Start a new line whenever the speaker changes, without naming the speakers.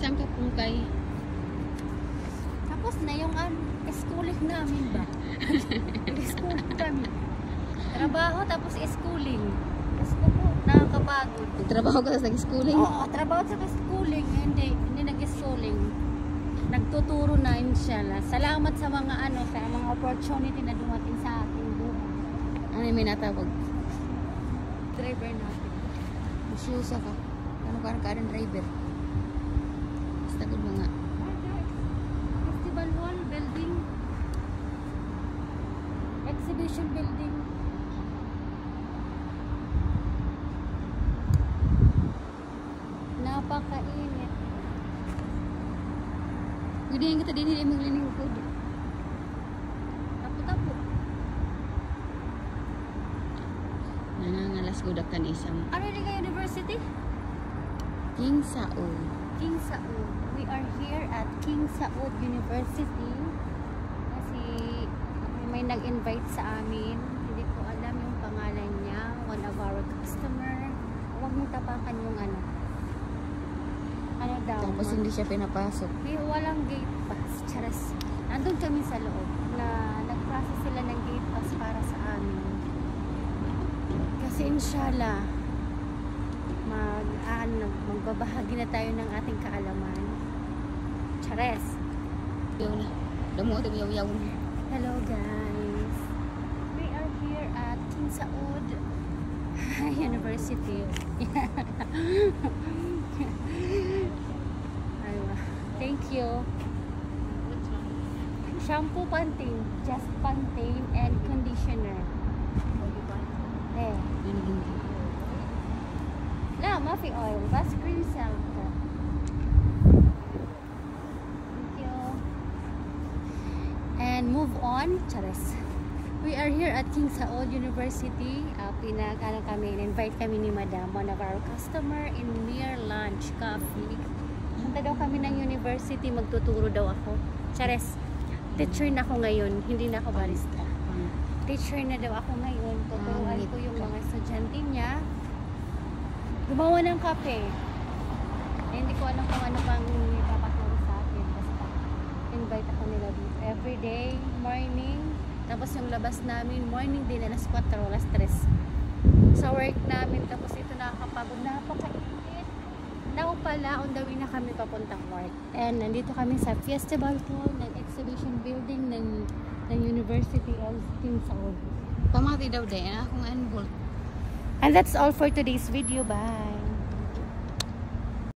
Saan ka pungkay?
Tapos na yung schooling namin ba? Schooling kami. Trabaho tapos schooling. Tapos po, nakakapagod.
Trabaho ka sa schooling?
Oo, trabaho sa schooling. Hindi nag-schooling. Nagtuturo na, inshallah. Salamat sa mga sa mga opportunity na dumating sa ating buhay.
Ano yung may natawag?
Driver natin.
Masyusa ka. Ano ka rin driver? Basta good mga.
Festival Hall building. Exhibition building. Napakainit.
Pwede yung kita din hindi maglining ko.
Tapo-tapo.
Nangangalas gudak kan isang.
Ano yung university?
King Saud.
King Saud. We are here at King Saud University. Kasi may nag-invite sa amin. Hindi ko alam yung pangalan niya. One of our customer. Huwag mong tapakan yung ano daw.
Tapos hindi siya pinapasok.
Walang gate pass. Charas. Nandun kami sa loob na nag-process sila ng gate pass para sa amin. Kasi inshallah magbabahagi na tayo ng ating kaalaman. Chares.
Yaw na. Damo ito yaw-yaw na.
Hello guys. We are here at King Saud University. Thank you. Shampoo Pantene, just Pantene and conditioner. La, Mafi oil, bas cream salt. Thank you. And move on, chares. We are here at King Saud University. Invite kami ni Madam, one of our customer in mere lunch coffee. Punta daw kami ng university, magtuturo daw ako. Chares, teacher na ako ngayon, hindi na ako barista. Teacher na daw ako ngayon. Tuturuan ko yung mga estudyante niya. Gumawa ng kape. Hindi ko alam kung ano pang ipapaturo sa akin. Basta invite ako nila dito. Everyday, morning. Tapos yung labas namin, morning din, alas 4, alas 3. Sa work namin, tapos ito nakakapagod. Napakainit. Now pala, on the way na kami papuntang work. And nandito kami sa Festival Hall ng Exhibition Building ng University of King Saud.
Pamati daw din. Akong unbolt.
And that's all for today's video. Bye!